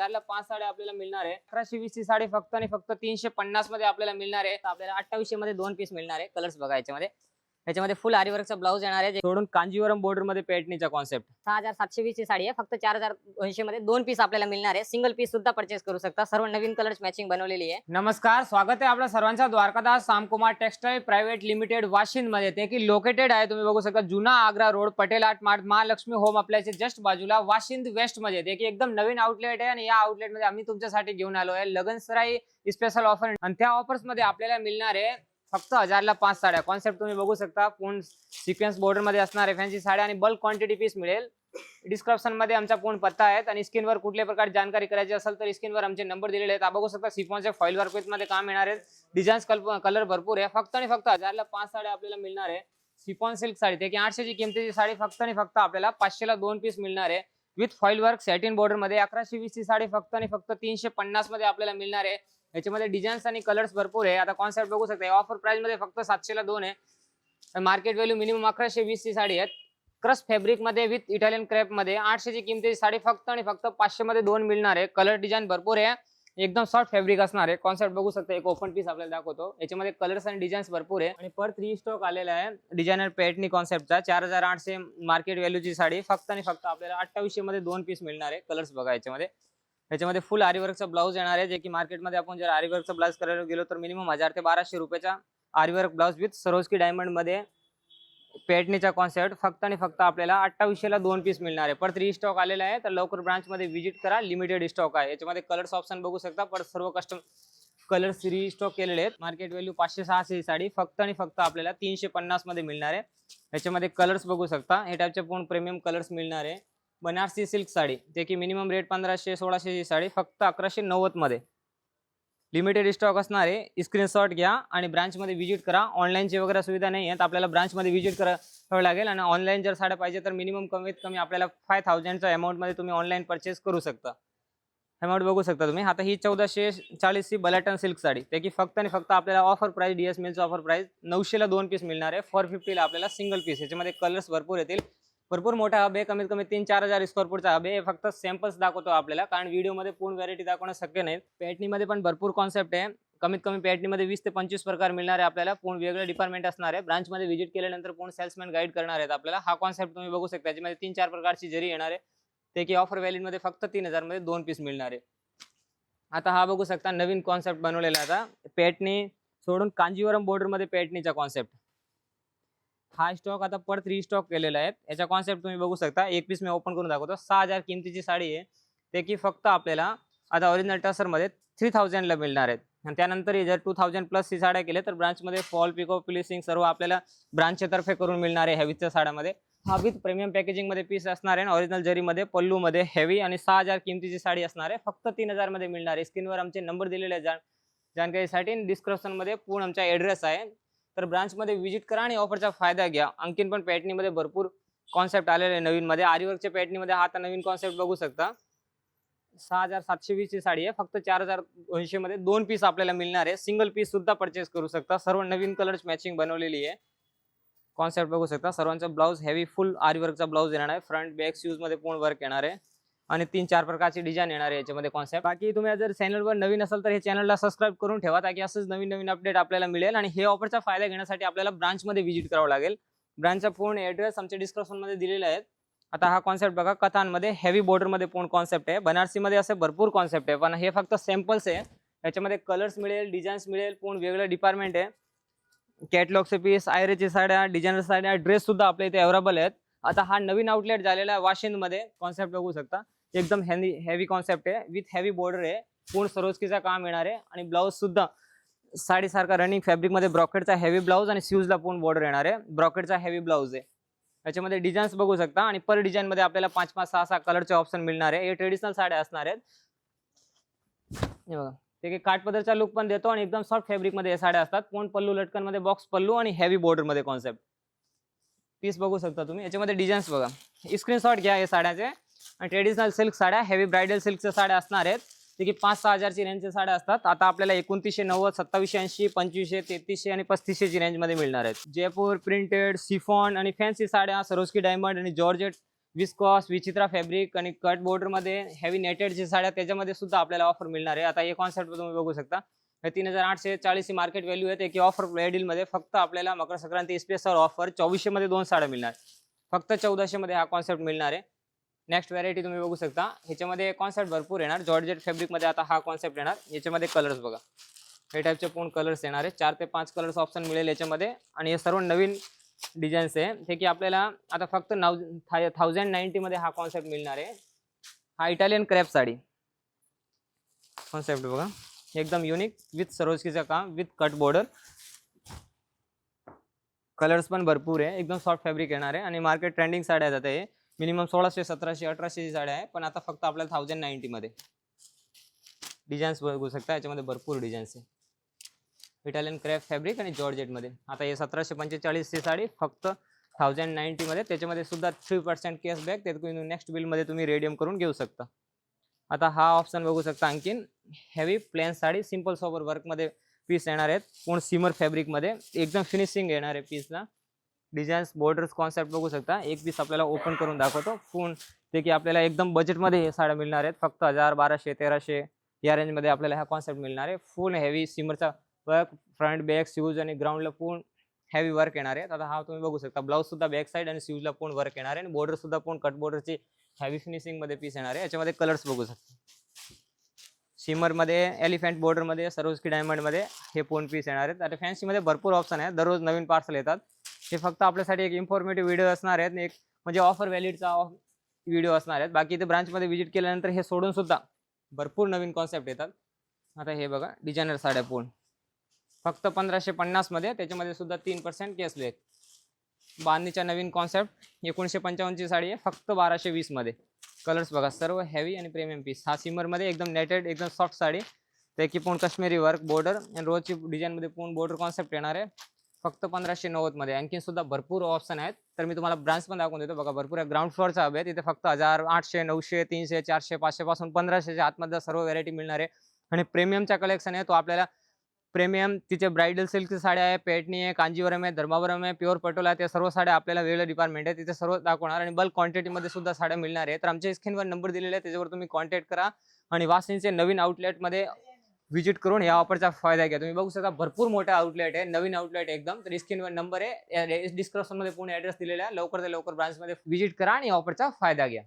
1000 ला 5 साड्या आपल्याला मिळणार आहे. 1120 ची साडी फक्त आणि फक्त 350 मध्ये आपल्याला मिळणार आहे. आपल्याला 2800 मध्ये 2 पीस मिळणार आहे. कलर्स बघा याच्यामध्ये फुल आरी वर्कचा ब्लाउज येणार आहे. सोडून कांजीवरम बॉर्डर मध्ये पैठणीचा कॉन्सेप्ट. 6720 ची साडी आहे. फक्त 4280 मध्ये 2 पीस आपल्याला मिळणार आहे. सिंगल पीस सुद्धा परचेस करू शकता. सर्व नवीन कलर्स मॅचिंग बनवलेली आहे. नमस्कार, स्वागत आहे आपल्या सर्वांचा Dwarkadas Samkumar textile private limited Washind मध्ये. ते की लोकेटेड आहे, तुम्ही बघू शकता, जुना Agra road, Patel art mart, Mahalakshmi home appliances just बाजूला, वाशिंद वेस्ट मध्ये. ते की एकदम नवीन आउटलेट आहे आणि या आउटलेट मध्ये आम्ही तुमच्यासाठी घेऊन आलो आहे लगनसराई स्पेशल ऑफर. आणि त्या ऑफर्स मध्ये आपल्याला मिळणार आहे फक्त 1000 ला 5 साड्या. कॉन्सेप्ट तुम्ही बघू शकता, पूर्ण सिक्वेन्स बॉर्डर मध्ये असणार आहे. फॅन्सी साड्या आणि बल्क क्वांटिटी पीस मिळेल. डिस्क्रिप्शन मध्ये आमचा पूर्ण पत्ता आहे आणि स्क्रीनवर कुठल्या प्रकारची जानकारी करायची असेल तर स्क्रीनवर आमचे नंबर दिलेले आहेत. आपण बघू शकता सिफॉनचे फॉइल वर्क मध्ये काम येणार आहे. डिझाईन्स कलर भरपूर आहे. फक्त आणि फक्त 1000 ला 5 साड्या आपल्याला मिळणार आहे. सिफॉन सिल्क साडी, ते की 800 ची किमतीची साडी फक्त आणि फक्त आपल्याला 500 ला 2 पीस मिळणार आहे. With foil work satin border मध्ये. 1120 ची साडी फक्त आणि फक्त 350 मध्ये आपल्याला मिळणार आहे. याच्यामध्ये डिझाईन्स आणि कलर्स भरपूर आहे. आता कॉन्सेप्ट बघू शकता, ऑफर प्राइस मध्ये फक्त 700 ला 2 आहे. मार्केट व्हॅल्यू मिनिमम 1120 ची साडी आहे. क्रश फॅब्रिक मध्ये विथ इटालियन क्रेप मध्ये. 800 ची किमतीची साडी फक्त आणि फक्त 500 मध्ये 2 मिळणार आहे. कलर डिझाईन भरपूर आहे. एकदम सॉफ्ट फॅब्रिक असणार आहे. कॉन्सेप्ट बघू शकता, एक ओपन पीस आपल्याला दाखवतो. याच्यामध्ये कलर्स आणि डिझाईन्स भरपूर आहे आणि परत रिस्टॉक आलेला आहे डिझायनर पैठणी कॉन्सेप्टचा. 4800 मार्केट व्हॅल्यूची साडी फक्त आणि फक्त आपल्याला 2800 मध्ये 2 पीस मिळणार आहे. कलर्स बघा याच्यामध्ये फुल आरी वर्कचा ब्लाउज येणार आहे. जे की मार्केटमध्ये आपण जर आरी वर्कचा ब्लाउज करायला गेलो तर मिनिमम 1000 ते 1200 रुपयाचा आरी work blouse with Swarovski diamond मध्ये पैठणीचा कॉन्सेप्ट फक्त आणि फक्त आपल्याला 2800 ला 2 पीस मिळणार आहे. परत रिस्टॉक आलेला आहे, तर लवकर ब्रांच मध्ये व्हिजिट करा. लिमिटेड स्टॉक आहे. याच्यामध्ये कलर्स ऑप्शन बघू शकता. परत सर्व कस्टम कलर्स रिस्टॉक केलेले आहेत. मार्केट व्हॅल्यू 500-600 ही साडी फक्त आणि फक्त आपल्याला 350 मध्ये मिळणार आहे. याच्यामध्ये कलर्स बघू शकता, हे टाइपचे पूर्ण प्रीमियम कलर्स मिळणार आहे. बनारसी सिल्क साडी, ते की मिनिमम रेट 1500-1600 ची साडी फक्त 1190 मध्ये. लिमिटेड स्टॉक असणार आहे. स्क्रीनशॉट घ्या आणि ब्रांच मध्ये व्हिजिट करा. ऑनलाईनची वगैरे सुविधा नाही आहे, तर आपल्याला ब्रांच मध्ये व्हिजिट करावं लागेल. आणि ऑनलाईन जर साड्या पाहिजे तर मिनिमम कमीत कमी आपल्याला 5000च्या अमाऊंट मध्ये तुम्ही ऑनलाईन परचेस करू शकता. अमाऊंट बघू शकता तुम्ही. आता ही 1440 ची बलाटन सिल्क साडी, ते की फक्त आणि फक्त आपल्याला ऑफर प्राइस, डीएस मिलचा ऑफर प्राइस 900 ला 2 पीस मिळणार आहे. 450 ला आपल्याला सिंगल पीस. याच्यामध्ये कलर्स भरपूर येतील. भरपूर मोठा हब आहे, कमीत कमी 3-4 हजार स्क्वेअर फूटचा हब आहे. फक्त सॅम्पल्स दाखवतो आपल्याला, कारण व्हिडिओ मध्ये पूर्ण व्हरायटी दाखवणं शक्य नाही. पैठणीमध्ये पण भरपूर कॉन्सेप्ट आहे. कमीत कमी पैठणीमध्ये 20 ते 25 प्रकार मिळणार आहे आपल्याला. पूर्ण वेगळे डिपार्टमेंट असणार आहे. ब्रांच मध्ये व्हिजिट केल्यानंतर पूर्ण सेल्समॅन गाईड करणार आहेत आपल्याला. हा कॉन्सेप्ट तुम्ही बघू शकता. याच्यामध्ये 3-4 प्रकारची जरी येणार आहे, ते की ऑफर व्हॅल्यू मध्ये फक्त 3000 मध्ये 2 पीस मिळणार आहे. आता हा बघू शकता, नवीन कॉन्सेप्ट बनवलेला आता पैठणी सोडून कांजीवरम बॉर्डर मध्ये पैठणीचा कॉन्सेप्ट. हा स्टॉक आता परत रिस्टॉक केलेला आहे. याचा कॉन्सेप्ट तुम्ही बघू शकता. एक पीस मी ओपन करून दाखवतो. 6000 किमतीची साडी आहे, ते की फक्त आपल्याला आता ओरिजिनल टसर मध्ये 3000 ला मिळणार आहेत. आणि त्यानंतर जर 2000 प्लस ही साड्या केल्या तर ब्रांच मध्ये फॉल पिको फिनिशिंग सर्व आपल्याला ब्रांचच्या तर्फे करून मिळणार आहे. हेवीच्या साड्यामध्ये हा विथ प्रीमियम पॅकेजिंग मध्ये पीस असणार आहे. ओरिजिनल जरी मध्ये, पल्लू मध्ये हेवी. आणि 6000 किमतीची साडी असणार आहे. फक्त 3000 मध्ये मिळणार आहे. स्क्रीनवर आमचे नंबर दिलेले आहेत जानकारीसाठी. डिस्क्रिप्शन मध्ये पूर्ण आमचा ऍड्रेस आहे. तर ब्रांच मध्ये व्हिजिट करा आणि ऑफरचा फायदा घ्या. आणखीन पण पैठणीमध्ये भरपूर कॉन्सेप्ट आलेले आहे नवीन मध्ये. आरीवर्कच्या पैठणीमध्ये हा आता नवीन कॉन्सेप्ट बघू शकता. 6720 ची साडी आहे. फक्त 4880 मध्ये 2 पीस आपल्याला मिळणार आहे. सिंगल पीस सुद्धा परचेस करू शकता. सर्व नवीन कलर्स मॅचिंग बनवलेली आहे. कॉन्सेप्ट बघू शकता. सर्वांचा ब्लाउज हेवी फुल आरीवर्कचा ब्लाउज येणार आहे. फ्रंट बॅक शूज मध्ये पूर्ण वर्क येणार आहे आणि 3-4 प्रकारची डिझाईन येणार आहे याच्यामध्ये कॉन्सेप्ट. बाकी तुम्ही जर चॅनलवर नवीन असाल तर हे चॅनलला सबस्क्राईब करून ठेवा, ताकी असंच नवीन नवीन अपडेट आपल्याला मिळेल. आणि हे ऑफरचा फायदा घेण्यासाठी आपल्याला ब्रांच मध्ये व्हिजिट करावं लागेल. ब्रांचचा पूर्ण ऍड्रेस आमच्या डिस्क्रिप्शन मध्ये दिलेला आहे. आता हा कॉन्सेप्ट बघा, कथांमध्ये हेवी बॉर्डर मध्ये पूर्ण कॉन्सेप्ट आहे. बनारसी मध्ये असे भरपूर कॉन्सेप्ट आहे, पण हे फक्त सॅम्पल्स आहे. याच्यामध्ये कलर्स मिळेल, डिझाईन्स मिळेल, पूर्ण वेगळं डिपार्टमेंट आहे. कॅटलॉगचे पीस, आयरेची साड्या, डिझायनर साड्या, ड्रेस सुद्धा आपल्या इथे अवेलेबल आहेत. आता हा नवीन आउटलेट झालेला आहे वाशिंद मध्ये. कॉन्सेप्ट बघू शकता, एकदम हेवी कॉन्सेप्ट आहे. विथ हेवी बॉर्डर आहे. पूर्ण सरोस्कीचा काम येणार आहे. आणि ब्लाउज सुद्धा साडीसारखा रनिंग फॅब्रिक मध्ये ब्रॉकेटचा हेवी ब्लाउज आणि शूजला पूर्ण बॉर्डर येणार आहे. ब्रॉकेटचा हेवी ब्लाउज आहे. याच्यामध्ये डिझाईन्स बघू शकता. आणि पर डिझाईन मध्ये आपल्याला 5-6 कलरचे ऑप्शन मिळणार आहे. हे ट्रेडिशनल साड्या असणार आहेत. हे बघा, ते काठपदरचा लुक पण देतो आणि एकदम सॉफ्ट फॅब्रिक मध्ये साड्या असतात. पूर्ण पल्लू लटकन मध्ये बॉक्स पल्लू आणि हेवी बॉर्डर मध्ये कॉन्सेप्ट पीस बघू शकता तुम्ही. याच्यामध्ये डिझाईन्स बघा, स्क्रीनशॉट घ्या या साड्याचे. आणि ट्रेडिशनल सिल्क साड्या, हेवी ब्रायडल सिल्कच्या साड्या असणार आहेत. ते की 5-6 हजारची रेंजच्या साड्या असतात. आता आपल्याला 2990, 2780, 2500, 3300 आणि 3500 ची रेंज मध्ये मिळणार आहेत. जयपूर प्रिंटेड, सिफॉन आणि फॅन्सी साड्या, सरोस्की डायमंड आणि जॉर्जेट विस्कॉस, विचित्रा फॅब्रिक आणि कट बॉर्डर मध्ये हेवी नेटेडची साड्या त्याच्यामध्ये सुद्धा आपल्याला ऑफर मिळणार आहे. आता हे कॉन्सेप्ट तुम्ही बघू शकता, 3840 ही मार्केट व्हॅल्यू आहे. की ऑफर डील मध्ये फक्त आपल्याला मकर संक्रांती स्पेशल ऑफर 2400 मध्ये 2 साड्या मिळणार, फक्त 1400 मध्ये हा कॉन्सेप्ट मिळणार आहे. नेक्स्ट व्हरायटी तुम्ही बघू शकता, ह्याच्यामध्ये कॉन्सेप्ट भरपूर येणार. जॉर्जेट फॅब्रिक मध्ये आता हा कॉन्सेप्ट येणार. याच्यामध्ये कलर्स बघा, हे टाईपचे पूर्ण कलर्स येणार आहे. 4 ते 5 कलर्स ऑप्शन मिळेल याच्यामध्ये. आणि हे सर्व नवीन डिझाईन्स आहे. ते की आपल्याला आता फक्त 1090 मध्ये हा कॉन्सेप्ट मिळणार आहे. हा इटालियन क्रॅप साडी कॉन्सेप्ट बघा, एकदम युनिक विथ सरोजकीचं काम विथ कट बॉर्डर. कलर्स पण भरपूर आहे, एकदम सॉफ्ट फॅब्रिक येणार आहे. आणि मार्केट ट्रेंडिंग साड्या जात आहे. मिनिमम 1600, 1700, 1800 ची साड्या आहे, पण आता फक्त आपल्याला 1090 मध्ये. डिझाईन्स बघू शकता, याच्यामध्ये भरपूर डिझाईन्स आहे. इटालियन क्रॅप फॅब्रिक आणि जॉर्जेट मध्ये. आता हे 1745 ची साडी फक्त 1090 मध्ये. त्याच्यामध्ये सुद्धा 3% कॅशबॅक. ते तुम्ही नेक्स्ट बिल मध्ये तुम्ही रेडियम करून घेऊ शकता. आता हा ऑप्शन बघू शकता, आणखीन heavy plain sari simple sober work मध्ये पीस येणार आहेत. पूर्ण सिमर फॅब्रिक मध्ये एकदम फिनिशिंग येणार आहे पीसला. डिझाईन्स बॉर्डर्स कॉन्सेप्ट बघू शकता. एक पीस आपल्याला ओपन करून दाखवतो पूर्ण. ते की आपल्याला एकदम बजेटमध्ये हे साड्या मिळणार आहेत. फक्त 1000, 1200, 1300 या रेंजमध्ये आपल्याला हा कॉन्सेप्ट मिळणार आहे. फुल हेवी सिमरचा वर्क, फ्रंट बॅक शूज आणि ग्राउंडला पूर्ण हेवी वर्क येणार आहे. आता हा तुम्ही बघू शकता, ब्लाऊज सुद्धा बॅक साईड आणि शूजला पूर्ण वर्क येणार आहे. आणि बॉर्डर सुद्धा पूर्ण कट बॉर्डरची हेवी फिनिशिंग मध्ये पीस येणार आहे. याच्यामध्ये कलर्स बघू शकता, शिमर मध्ये, एलिफंट बॉर्डर मध्ये, सरोजकी डायमंड मध्ये हे पूर्ण पीस येणार आहेत. आता फॅन्सी मध्ये भरपूर ऑप्शन आहेत. दररोज नवीन पार्सल येतात. हे फक्त आपल्यासाठी एक इन्फॉर्मेटिव्ह व्हिडिओ असणार आहेत. एक म्हणजे ऑफर व्हॅलिडचा व्हिडिओ असणार आहेत. बाकी इथे ब्रांचमध्ये व्हिजिट केल्यानंतर हे सोडून सुद्धा भरपूर नवीन कॉन्सेप्ट येतात. आता हे बघा, डिझायनर साड्या पूर्ण फक्त 1550 मध्ये. त्याच्यामध्ये सुद्धा 3% कॅशबॅक. बांधणीच्या नवीन कॉन्सेप्ट 1955 ची साडी आहे, फक्त 1220 मध्ये. कलर्स बघा, सर्व हेवी आणि प्रीमियम पीस. हा सिमर मध्ये एकदम नेटेड, एकदम सॉफ्ट साडी. ते की पूर्ण काश्मीरी वर्क बॉर्डर आणि रोजची डिझाईन मध्ये पूर्ण बॉर्डर कॉन्सेप्ट येणार आहे. फक्त 1590 मध्ये. आणखी सुद्धा भरपूर ऑप्शन आहेत. तर मी तुम्हाला ब्रांच पण दाखवून देतो. बघा, भरपूर ग्राउंड फ्लोअरचा हब आहे. तिथे फक्त 1000, 800, 900, 300, 400, 500 पासून 1500च्या आतमध्ये सर्व व्हरायटी मिळणार आहे. आणि प्रीमियमचा कलेक्शन आहे तो आपल्याला प्रीमियम. तिचे ब्राइडल सिल्क साड्या आहे, पेटणी आहे, कांजीवरम आहे, धर्मावरम आहे, प्युअर पटोला आहे. त्या सर्व साड्या आपल्याला वेगळं डिपार्टमेंट आहे, तिथे सर्व दाखवणार. आणि बल्क क्वांटिटीमध्ये सुद्धा साड्या मिळणार आहे. तर आमच्या स्क्रीनवर नंबर दिलेला आहे, त्याच्यावर तुम्ही कॉन्टॅक्ट करा. आणि वाशिंगचे नवीन आउटलेटमध्ये व्हिजिट करून या ऑफरचा फायदा घ्या. तुम्ही बघू शकता, भरपूर मोठा आउटलेट आहे, नवीन आउटलेट एकदम. तर स्क्रीनवर नंबर आहे, डिस्क्रिप्शन मध्ये पूर्ण ऍड्रेस दिलेला आहे. लवकर ते लवकर ब्रांचमध्ये व्हिजिट करा आणि ऑफरचा फायदा घ्या.